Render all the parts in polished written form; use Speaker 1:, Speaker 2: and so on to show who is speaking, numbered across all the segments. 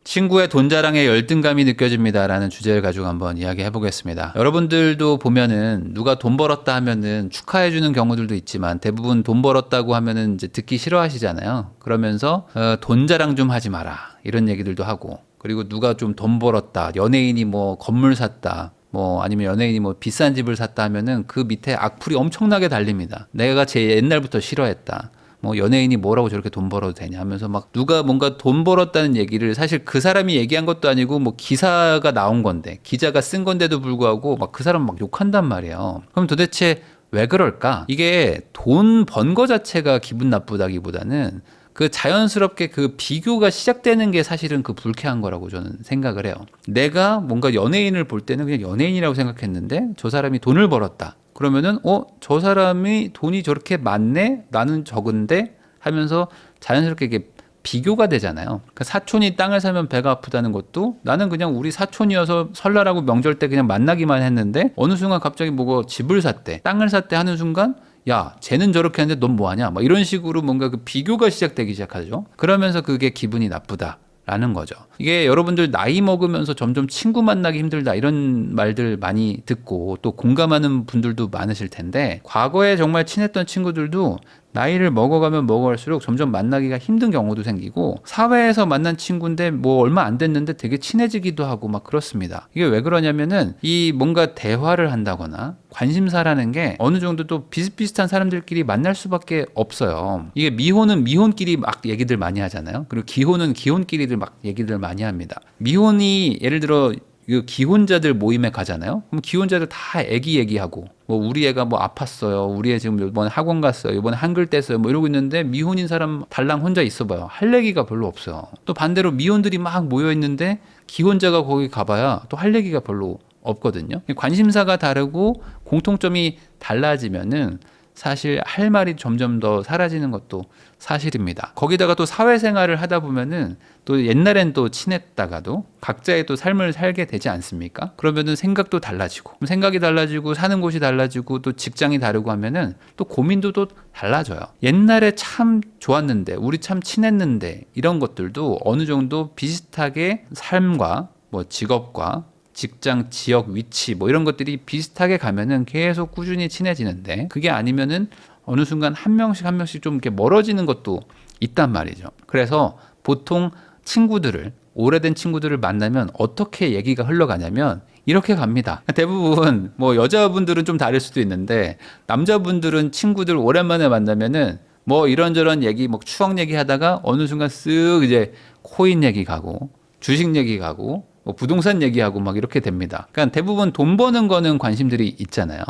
Speaker 1: 친구의 돈 자랑에 열등감이 느껴집니다라는 주제를 가지고 한번 이야기해 보겠습니다. 여러분들도 보면은 누가 돈 벌었다 하면은 축하해 주는 경우들도 있지만 대부분 돈 벌었다고 하면은 이제 듣기 싫어하시잖아요. 그러면서 돈 자랑 좀 하지 마라 이런 얘기들도 하고, 그리고 누가 좀 돈 벌었다, 연예인이 뭐 건물 샀다, 뭐 아니면 연예인이 뭐 비싼 집을 샀다 하면은 그 밑에 악플이 엄청나게 달립니다. 내가 제 옛날부터 싫어했다. 뭐 연예인이 뭐라고 저렇게 돈 벌어도 되냐 하면서 막 누가 뭔가 돈 벌었다는 얘기를, 사실 그 사람이 얘기한 것도 아니고 뭐 기사가 나온 건데, 기자가 쓴 건데도 불구하고 막 그 사람 막 욕한단 말이에요. 그럼 도대체 왜 그럴까? 이게 돈 번 거 자체가 기분 나쁘다기보다는 그 자연스럽게 그 비교가 시작되는 게 사실은 그 불쾌한 거라고 저는 생각을 해요. 내가 뭔가 연예인을 볼 때는 그냥 연예인이라고 생각했는데 저 사람이 돈을 벌었다. 그러면은 저 사람이 돈이 저렇게 많네? 나는 적은데? 하면서 자연스럽게 이게 비교가 되잖아요. 그러니까 사촌이 땅을 사면 배가 아프다는 것도, 나는 그냥 우리 사촌이어서 설날하고 명절 때 그냥 만나기만 했는데 어느 순간 갑자기 뭐가 집을 샀대, 땅을 샀대 하는 순간 야, 쟤는 저렇게 하는데 넌 뭐하냐? 막 이런 식으로 뭔가 그 비교가 시작되기 시작하죠. 그러면서 그게 기분이 나쁘다. 라는 거죠. 이게 여러분들 나이 먹으면서 점점 친구 만나기 힘들다 이런 말들 많이 듣고 또 공감하는 분들도 많으실 텐데, 과거에 정말 친했던 친구들도 나이를 먹어가면 먹어갈수록 점점 만나기가 힘든 경우도 생기고, 사회에서 만난 친구인데 뭐 얼마 안 됐는데 되게 친해지기도 하고 막 그렇습니다. 이게 왜 그러냐면은 이 뭔가 대화를 한다거나 관심사라는 게 어느 정도 또 비슷비슷한 사람들끼리 만날 수밖에 없어요. 이게 미혼은 미혼끼리 막 얘기들 많이 하잖아요. 그리고 기혼은 기혼끼리들 막 얘기들 많이 합니다. 미혼이 예를 들어 그 기혼자들 모임에 가잖아요. 그럼 기혼자들 다 애기 얘기하고, 뭐 우리 애가 뭐 아팠어요, 우리 애 지금 이번에 학원 갔어요, 이번에 한글 뗐어요, 뭐 이러고 있는데 미혼인 사람 달랑 혼자 있어봐요. 할 얘기가 별로 없어요. 또 반대로 미혼들이 막 모여 있는데 기혼자가 거기 가봐야 또 할 얘기가 별로 없거든요. 관심사가 다르고 공통점이 달라지면은 사실 할 말이 점점 더 사라지는 것도 사실입니다. 거기다가 또 사회생활을 하다 보면은 또 옛날엔 또 친했다가도 각자의 또 삶을 살게 되지 않습니까? 그러면은 생각도 달라지고, 생각이 달라지고 사는 곳이 달라지고 또 직장이 다르고 하면은 또 고민도 또 달라져요. 옛날에 참 좋았는데, 우리 참 친했는데, 이런 것들도 어느 정도 비슷하게 삶과 뭐 직업과 직장, 지역, 위치 뭐 이런 것들이 비슷하게 가면은 계속 꾸준히 친해지는데, 그게 아니면은 어느 순간 한 명씩 한 명씩 좀 이렇게 멀어지는 것도 있단 말이죠. 그래서 보통 친구들을, 오래된 친구들을 만나면 어떻게 얘기가 흘러가냐면 이렇게 갑니다. 대부분 뭐 여자분들은 좀 다를 수도 있는데, 남자분들은 친구들 오랜만에 만나면은 뭐 이런저런 얘기, 뭐 추억 얘기 하다가 어느 순간 쓱 이제 코인 얘기 가고, 주식 얘기 가고, 뭐 부동산 얘기하고 막 이렇게 됩니다. 그러니까 대부분 돈 버는 거는 관심들이 있잖아요.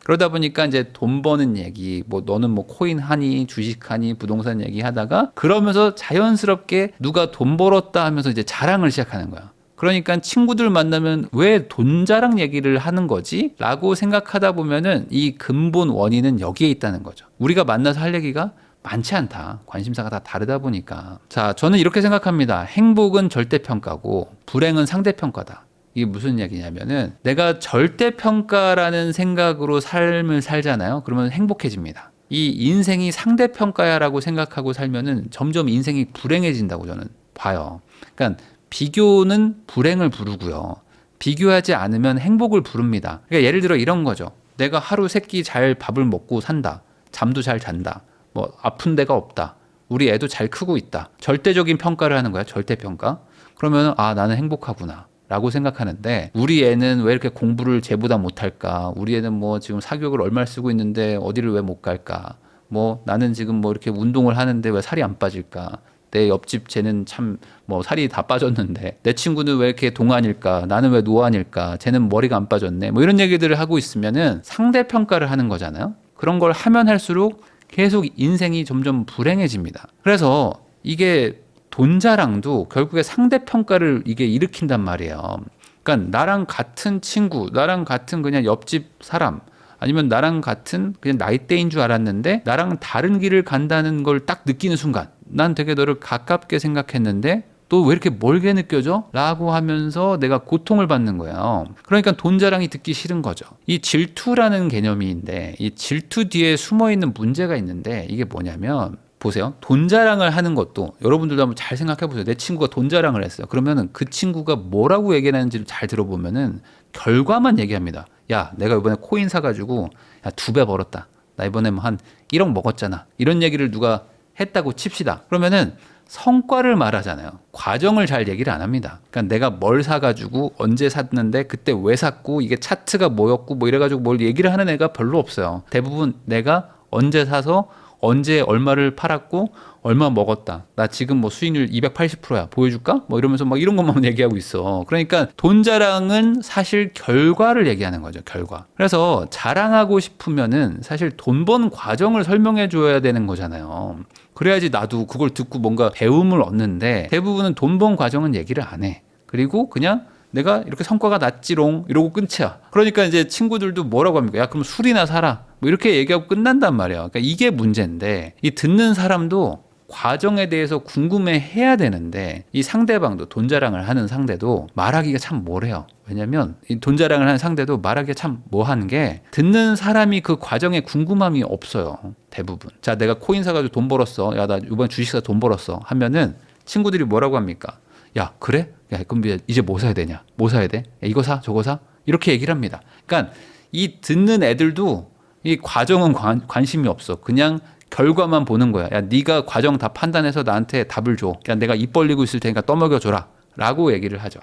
Speaker 1: 그러다 보니까 이제 돈 버는 얘기, 뭐 너는 뭐 코인 하니, 주식 하니, 부동산 얘기 하다가 그러면서 자연스럽게 누가 돈 벌었다 하면서 이제 자랑을 시작하는 거야. 그러니까 친구들 만나면 왜 돈 자랑 얘기를 하는 거지? 라고 생각하다 보면은 이 근본 원인은 여기에 있다는 거죠. 우리가 만나서 할 얘기가 많지 않다. 관심사가 다 다르다 보니까. 자, 저는 이렇게 생각합니다. 행복은 절대평가고 불행은 상대평가다. 이게 무슨 얘기냐면은, 내가 절대평가라는 생각으로 삶을 살잖아요. 그러면 행복해집니다. 이 인생이 상대평가야라고 생각하고 살면은 점점 인생이 불행해진다고 저는 봐요. 그러니까 비교는 불행을 부르고요, 비교하지 않으면 행복을 부릅니다. 그러니까 예를 들어 이런 거죠. 내가 하루 세 끼 잘 밥을 먹고 산다. 잠도 잘 잔다. 뭐 아픈 데가 없다. 우리 애도 잘 크고 있다. 절대적인 평가를 하는 거야. 절대평가. 그러면 나는 행복하구나 라고 생각하는데, 우리 애는 왜 이렇게 공부를 쟤보다 못할까? 우리 애는 뭐 지금 사교육을 얼마를 쓰고 있는데 어디를 왜 못 갈까? 뭐 나는 지금 뭐 이렇게 운동을 하는데 왜 살이 안 빠질까? 내 옆집 쟤는 참 뭐 살이 다 빠졌는데, 내 친구는 왜 이렇게 동안일까? 나는 왜 노안일까? 쟤는 머리가 안 빠졌네. 뭐 이런 얘기들을 하고 있으면은 상대평가를 하는 거잖아요. 그런 걸 하면 할수록 계속 인생이 점점 불행해집니다. 그래서 이게 돈 자랑도 결국에 상대평가를 이게 일으킨단 말이에요. 그러니까 나랑 같은 친구, 나랑 같은 그냥 옆집 사람, 아니면 나랑 같은 그냥 나이대인 줄 알았는데 나랑 다른 길을 간다는 걸 딱 느끼는 순간, 난 되게 너를 가깝게 생각했는데 또 왜 이렇게 멀게 느껴져? 라고 하면서 내가 고통을 받는 거예요. 그러니까 돈 자랑이 듣기 싫은 거죠. 이 질투라는 개념인데, 이 질투 뒤에 숨어있는 문제가 있는데, 이게 뭐냐면 보세요. 돈 자랑을 하는 것도 여러분들도 한번 잘 생각해 보세요. 내 친구가 돈 자랑을 했어요. 그러면은 그 친구가 뭐라고 얘기하는지를 잘 들어보면은 결과만 얘기합니다. 야, 내가 이번에 코인 사가지고 야, 2배 벌었다. 나 이번에 뭐 한 1억 먹었잖아. 이런 얘기를 누가 했다고 칩시다. 그러면은 성과를 말하잖아요. 과정을 잘 얘기를 안 합니다. 그러니까 내가 뭘 사가지고 언제 샀는데 그때 왜 샀고 이게 차트가 뭐였고 뭐 이래가지고 뭘 얘기를 하는 애가 별로 없어요. 대부분 내가 언제 사서 언제 얼마를 팔았고 얼마 먹었다. 나 지금 뭐 수익률 280%야. 보여줄까? 뭐 이러면서 막 이런 것만 얘기하고 있어. 그러니까 돈 자랑은 사실 결과를 얘기하는 거죠. 결과. 그래서 자랑하고 싶으면은 사실 돈 번 과정을 설명해 줘야 되는 거잖아요. 그래야지 나도 그걸 듣고 뭔가 배움을 얻는데 대부분은 돈 번 과정은 얘기를 안 해. 그리고 그냥 내가 이렇게 성과가 났지롱 이러고 끝이야. 그러니까 이제 친구들도 뭐라고 합니까? 야, 그럼 술이나 사라. 뭐 이렇게 얘기하고 끝난단 말이야. 그러니까 이게 문제인데 이 듣는 사람도 과정에 대해서 궁금해 해야 되는데 이 상대방도 돈 자랑을 하는 상대도 말하기가 참 뭐래요. 왜냐면 이 돈 자랑을 하는 상대도 말하기가 참 뭐한 게 듣는 사람이 그 과정에 궁금함이 없어요. 대부분. 자, 내가 코인 사가지고 돈 벌었어. 야, 나 이번 주식 사서 돈 벌었어. 하면은 친구들이 뭐라고 합니까? 야, 그래? 야, 그럼 이제 뭐 사야 되냐? 뭐 사야 돼? 야, 이거 사? 저거 사? 이렇게 얘기를 합니다. 그러니까 이 듣는 애들도 이 과정은 관심이 없어. 그냥 결과만 보는 거야. 야, 네가 과정 다 판단해서 나한테 답을 줘. 야, 내가 입 벌리고 있을 테니까 떠먹여 줘라. 라고 얘기를 하죠.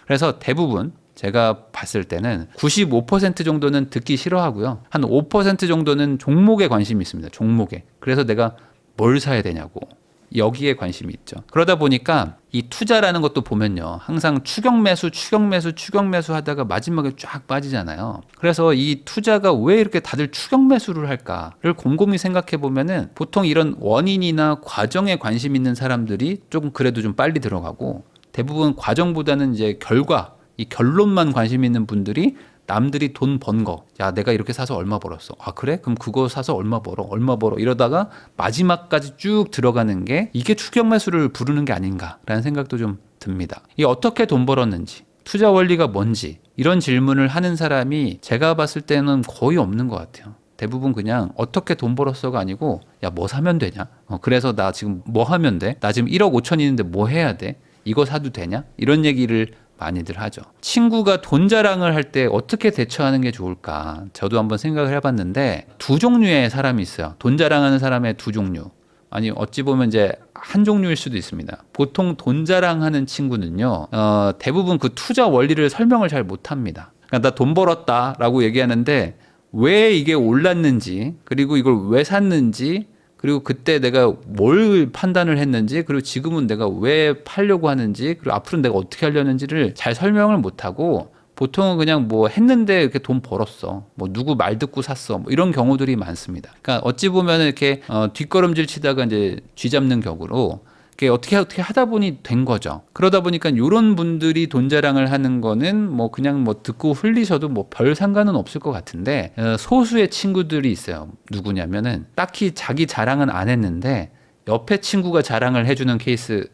Speaker 1: 그래서 대부분 제가 봤을 때는 95% 정도는 듣기 싫어하고요. 한 5% 정도는 종목에 관심이 있습니다. 종목에. 그래서 내가 뭘 사야 되냐고. 여기에 관심이 있죠. 그러다 보니까 이 투자라는 것도 보면요. 항상 추격 매수 하다가 마지막에 쫙 빠지잖아요. 그래서 이 투자가 왜 이렇게 다들 추격 매수를 할까를 곰곰이 생각해 보면은 보통 이런 원인이나 과정에 관심 있는 사람들이 조금 그래도 좀 빨리 들어가고 대부분 과정보다는 이제 결과, 이 결론만 관심 있는 분들이 남들이 돈 번 거, 야, 내가 이렇게 사서 얼마 벌었어. 아, 그래? 그럼 그거 사서 얼마 벌어? 이러다가 마지막까지 쭉 들어가는 게 이게 추격 매수를 부르는 게 아닌가라는 생각도 좀 듭니다. 이 어떻게 돈 벌었는지, 투자 원리가 뭔지 이런 질문을 하는 사람이 제가 봤을 때는 거의 없는 것 같아요. 대부분 그냥 어떻게 돈 벌었어가 아니고 야, 뭐 사면 되냐? 그래서 나 지금 뭐 하면 돼? 나 지금 1억 5천 있는데 뭐 해야 돼? 이거 사도 되냐? 이런 얘기를 많이들 하죠. 친구가 돈 자랑을 할 때 어떻게 대처하는 게 좋을까? 저도 한번 생각을 해봤는데 두 종류의 사람이 있어요. 돈 자랑하는 사람의 두 종류. 아니 어찌 보면 이제 한 종류일 수도 있습니다. 보통 돈 자랑하는 친구는요. 대부분 그 투자 원리를 설명을 잘 못합니다. 그러니까 나 돈 벌었다라고 얘기하는데 왜 이게 올랐는지 그리고 이걸 왜 샀는지 그리고 그때 내가 뭘 판단을 했는지 그리고 지금은 내가 왜 팔려고 하는지 그리고 앞으로 내가 어떻게 하려는지를 잘 설명을 못하고 보통은 그냥 뭐 했는데 이렇게 돈 벌었어. 뭐 누구 말 듣고 샀어. 뭐 이런 경우들이 많습니다. 그러니까 어찌 보면 이렇게 뒷걸음질 치다가 이제 쥐 잡는 격으로 어떻게 하다 보니 된 거죠. 그러다 보니까 이런 분들이 돈 자랑을 하는 거는 뭐 그냥 뭐 듣고 흘리셔도 뭐 별 상관은 없을 것 같은데 소수의 친구들이 있어요. 누구냐면은 딱히 자기 자랑은 안 했는데 옆에 친구가 자랑을 해주는 케이스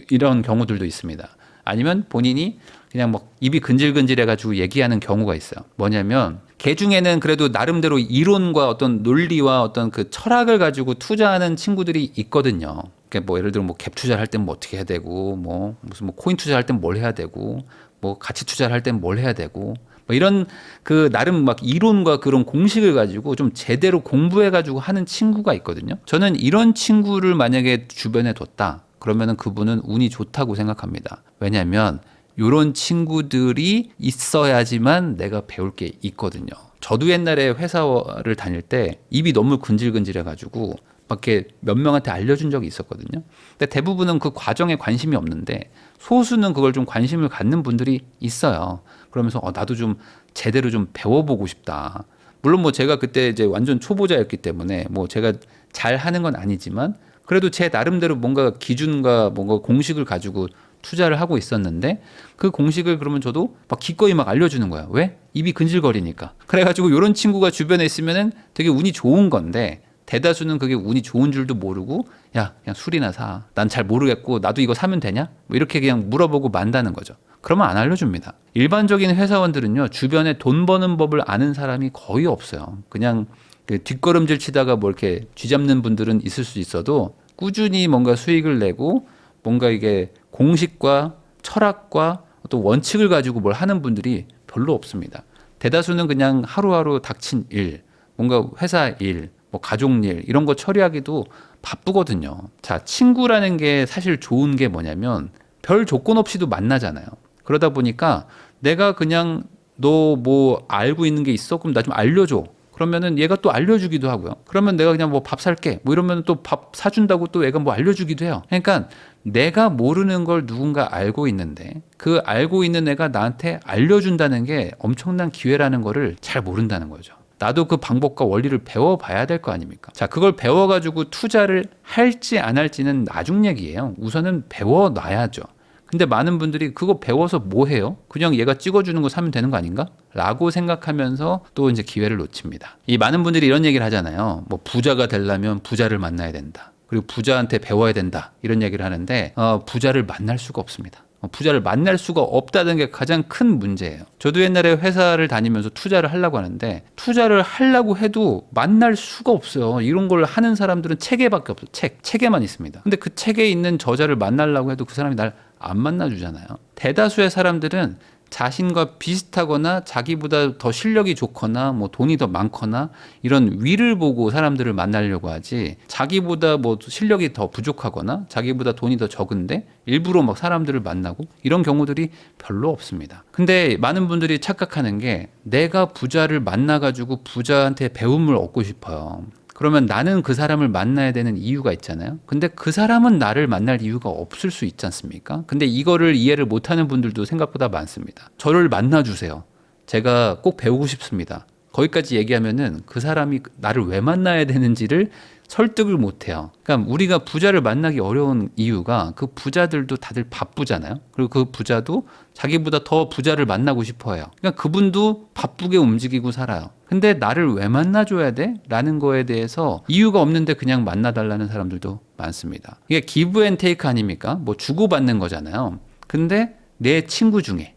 Speaker 1: 이런 경우들도 있습니다. 아니면 본인이 그냥 뭐 입이 근질근질해가지고 얘기하는 경우가 있어요. 뭐냐면 걔 중에는 그래도 나름대로 이론과 어떤 논리와 어떤 그 철학을 가지고 투자하는 친구들이 있거든요. 그러니까 뭐 예를 들어 뭐 갭 투자를 할 땐 뭐 어떻게 해야 되고 뭐 무슨 뭐 코인 투자할 땐 뭘 해야 되고 뭐 가치 투자를 할 땐 뭘 해야 되고 뭐 이런 그 나름 막 이론과 그런 공식을 가지고 좀 제대로 공부해 가지고 하는 친구가 있거든요. 저는 이런 친구를 만약에 주변에 뒀다. 그러면은 그분은 운이 좋다고 생각합니다. 왜냐하면 이런 친구들이 있어야지만 내가 배울 게 있거든요. 저도 옛날에 회사를 다닐 때 입이 너무 근질근질해가지고 막 이렇게 몇 명한테 알려준 적이 있었거든요. 근데 대부분은 그 과정에 관심이 없는데 소수는 그걸 좀 관심을 갖는 분들이 있어요. 그러면서 나도 좀 제대로 좀 배워보고 싶다. 물론 뭐 제가 그때 이제 완전 초보자였기 때문에 뭐 제가 잘 하는 건 아니지만 그래도 제 나름대로 뭔가 기준과 뭔가 공식을 가지고 투자를 하고 있었는데 그 공식을 그러면 저도 막 기꺼이 막 알려주는 거야. 왜? 입이 근질거리니까. 그래가지고 이런 친구가 주변에 있으면은 되게 운이 좋은 건데 대다수는 그게 운이 좋은 줄도 모르고 야, 그냥 술이나 사. 난 잘 모르겠고 나도 이거 사면 되냐? 뭐 이렇게 그냥 물어보고 만다는 거죠. 그러면 안 알려줍니다. 일반적인 회사원들은요, 주변에 돈 버는 법을 아는 사람이 거의 없어요. 그냥 그 뒷걸음질 치다가 뭐 이렇게 쥐잡는 분들은 있을 수 있어도 꾸준히 뭔가 수익을 내고 뭔가 이게 공식과 철학과 또 원칙을 가지고 뭘 하는 분들이 별로 없습니다. 대다수는 그냥 하루하루 닥친 일, 뭔가 회사 일, 뭐 가족 일 이런 거 처리하기도 바쁘거든요. 자, 친구라는 게 사실 좋은 게 뭐냐면 별 조건 없이도 만나잖아요. 그러다 보니까 내가 그냥 너 뭐 알고 있는 게 있어? 그럼 나 좀 알려줘. 그러면은 얘가 또 알려주기도 하고요. 그러면 내가 그냥 뭐 밥 살게. 뭐 이러면 또 밥 사준다고 또 얘가 뭐 알려주기도 해요. 그러니까 내가 모르는 걸 누군가 알고 있는데 그 알고 있는 애가 나한테 알려준다는 게 엄청난 기회라는 거를 잘 모른다는 거죠. 나도 그 방법과 원리를 배워봐야 될 거 아닙니까? 자, 그걸 배워가지고 투자를 할지 안 할지는 나중 얘기예요. 우선은 배워놔야죠. 근데 많은 분들이 그거 배워서 뭐 해요? 그냥 얘가 찍어주는 거 사면 되는 거 아닌가? 라고 생각하면서 또 이제 기회를 놓칩니다. 이 많은 분들이 이런 얘기를 하잖아요. 뭐 부자가 되려면 부자를 만나야 된다. 그리고 부자한테 배워야 된다. 이런 얘기를 하는데 부자를 만날 수가 없습니다. 부자를 만날 수가 없다는 게 가장 큰 문제예요. 저도 옛날에 회사를 다니면서 투자를 하려고 하는데 투자를 하려고 해도 만날 수가 없어요. 이런 걸 하는 사람들은 책에밖에 없어요. 책에만 있습니다. 근데 그 책에 있는 저자를 만나려고 해도 그 사람이 날 안 만나주잖아요. 대다수의 사람들은 자신과 비슷하거나 자기보다 더 실력이 좋거나 뭐 돈이 더 많거나 이런 위를 보고 사람들을 만나려고 하지 자기보다 뭐 실력이 더 부족하거나 자기보다 돈이 더 적은데 일부러 막 사람들을 만나고 이런 경우들이 별로 없습니다. 근데 많은 분들이 착각하는 게 내가 부자를 만나가지고 부자한테 배움을 얻고 싶어요. 그러면 나는 그 사람을 만나야 되는 이유가 있잖아요. 근데 그 사람은 나를 만날 이유가 없을 수 있지 않습니까? 근데 이거를 이해를 못하는 분들도 생각보다 많습니다. 저를 만나주세요. 제가 꼭 배우고 싶습니다. 거기까지 얘기하면은 그 사람이 나를 왜 만나야 되는지를 설득을 못해요. 그러니까 우리가 부자를 만나기 어려운 이유가 그 부자들도 다들 바쁘잖아요. 그리고 그 부자도 자기보다 더 부자를 만나고 싶어 해요. 그러니까 그분도 바쁘게 움직이고 살아요. 근데 나를 왜 만나줘야 돼? 라는 거에 대해서 이유가 없는데 그냥 만나달라는 사람들도 많습니다. 이게 기브 앤 테이크 아닙니까? 뭐 주고받는 거잖아요. 근데 내 친구 중에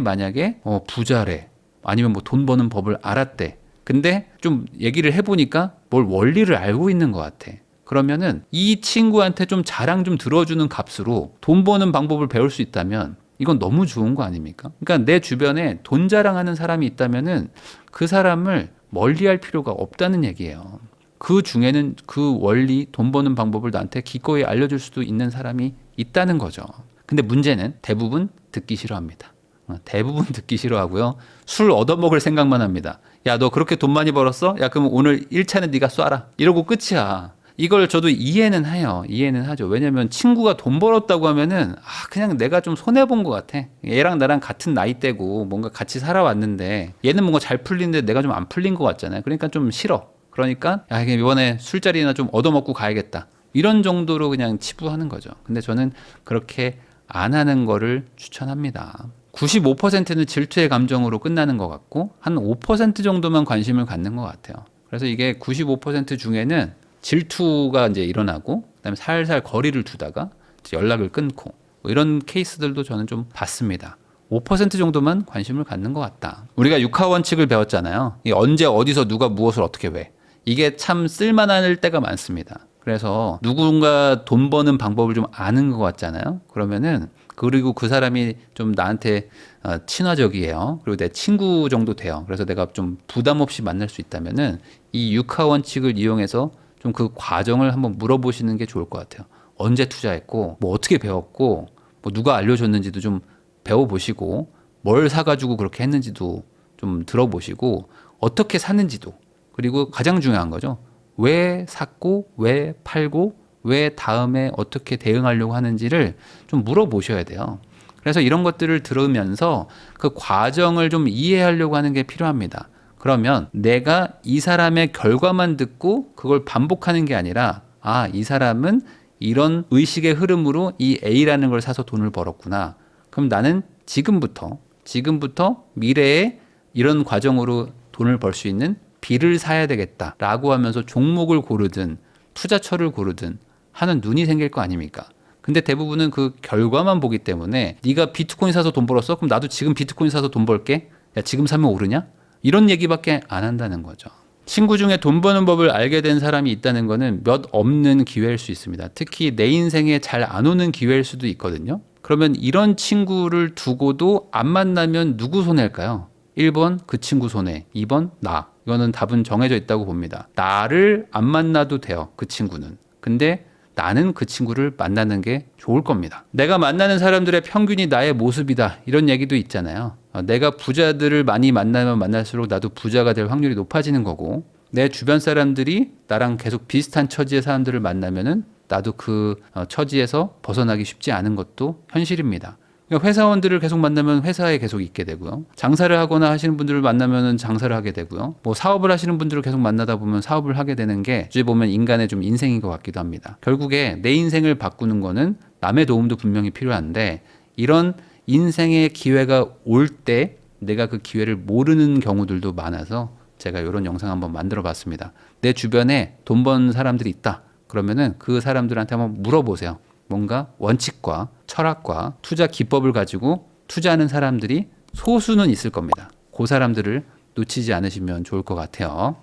Speaker 1: 만약에 부자래. 아니면 뭐 돈 버는 법을 알았대. 근데 좀 얘기를 해보니까 뭘 원리를 알고 있는 것 같아. 그러면은 이 친구한테 좀 자랑 좀 들어주는 값으로 돈 버는 방법을 배울 수 있다면 이건 너무 좋은 거 아닙니까? 그러니까 내 주변에 돈 자랑하는 사람이 있다면은 그 사람을 멀리할 필요가 없다는 얘기예요. 그 중에는 그 원리, 돈 버는 방법을 나한테 기꺼이 알려줄 수도 있는 사람이 있다는 거죠. 근데 문제는 대부분 듣기 싫어합니다. 대부분 듣기 싫어하고요. 술 얻어먹을 생각만 합니다. 야, 너 그렇게 돈 많이 벌었어? 야, 그럼 오늘 1차는 네가 쏴라. 이러고 끝이야. 이걸 저도 이해는 해요. 이해는 하죠. 왜냐면 친구가 돈 벌었다고 하면은 그냥 내가 좀 손해본 것 같아. 얘랑 나랑 같은 나이대고 뭔가 같이 살아왔는데 얘는 뭔가 잘 풀리는데 내가 좀 안 풀린 것 같잖아요. 그러니까 좀 싫어. 그러니까 야, 이번에 술자리나 좀 얻어먹고 가야겠다. 이런 정도로 그냥 치부하는 거죠. 근데 저는 그렇게 안 하는 거를 추천합니다. 95%는 질투의 감정으로 끝나는 것 같고 한 5% 정도만 관심을 갖는 것 같아요. 그래서 이게 95% 중에는 질투가 이제 일어나고 그다음에 살살 거리를 두다가 연락을 끊고 뭐 이런 케이스들도 저는 좀 봤습니다. 5% 정도만 관심을 갖는 것 같다. 우리가 육하 원칙을 배웠잖아요. 언제 어디서 누가 무엇을 어떻게 왜. 이게 참 쓸만할 때가 많습니다. 그래서 누군가 돈 버는 방법을 좀 아는 것 같잖아요. 그러면은 그리고 그 사람이 좀 나한테 친화적이에요. 그리고 내 친구 정도 돼요. 그래서 내가 좀 부담 없이 만날 수 있다면은 이 육하 원칙을 이용해서 좀 그 과정을 한번 물어보시는 게 좋을 것 같아요. 언제 투자했고, 뭐 어떻게 배웠고, 뭐 누가 알려줬는지도 좀 배워보시고, 뭘 사가지고 그렇게 했는지도 좀 들어보시고, 어떻게 샀는지도, 그리고 가장 중요한 거죠. 왜 샀고, 왜 팔고, 왜 다음에 어떻게 대응하려고 하는지를 좀 물어보셔야 돼요. 그래서 이런 것들을 들으면서 그 과정을 좀 이해하려고 하는 게 필요합니다. 그러면 내가 이 사람의 결과만 듣고 그걸 반복하는 게 아니라 이 사람은 이런 의식의 흐름으로 이 A라는 걸 사서 돈을 벌었구나. 그럼 나는 지금부터 미래에 이런 과정으로 돈을 벌 수 있는 B를 사야 되겠다라고 하면서 종목을 고르든 투자처를 고르든 하는 눈이 생길 거 아닙니까? 근데 대부분은 그 결과만 보기 때문에 네가 비트코인 사서 돈 벌었어? 그럼 나도 지금 비트코인 사서 돈 벌게. 야, 지금 사면 오르냐? 이런 얘기밖에 안 한다는 거죠. 친구 중에 돈 버는 법을 알게 된 사람이 있다는 거는 몇 없는 기회일 수 있습니다. 특히 내 인생에 잘 안 오는 기회일 수도 있거든요. 그러면 이런 친구를 두고도 안 만나면 누구 손해일까요? 1번 그 친구 손해, 2번 나. 이거는 답은 정해져 있다고 봅니다. 나를 안 만나도 돼요, 그 친구는. 근데 나는 그 친구를 만나는 게 좋을 겁니다. 내가 만나는 사람들의 평균이 나의 모습이다, 이런 얘기도 있잖아요. 내가 부자들을 많이 만나면 만날수록 나도 부자가 될 확률이 높아지는 거고, 내 주변 사람들이 나랑 계속 비슷한 처지의 사람들을 만나면은 나도 그 처지에서 벗어나기 쉽지 않은 것도 현실입니다. 그러니까 회사원들을 계속 만나면 회사에 계속 있게 되고요. 장사를 하거나 하시는 분들을 만나면 장사를 하게 되고요. 뭐 사업을 하시는 분들을 계속 만나다 보면 사업을 하게 되는 게 어찌 보면 인간의 좀 인생인 것 같기도 합니다. 결국에 내 인생을 바꾸는 거는 남의 도움도 분명히 필요한데, 이런 인생의 기회가 올 때 내가 그 기회를 모르는 경우들도 많아서 제가 이런 영상 한번 만들어 봤습니다. 내 주변에 돈 버는 사람들이 있다. 그러면은 그 사람들한테 한번 물어보세요. 뭔가 원칙과 철학과 투자 기법을 가지고 투자하는 사람들이 소수는 있을 겁니다. 그 사람들을 놓치지 않으시면 좋을 것 같아요.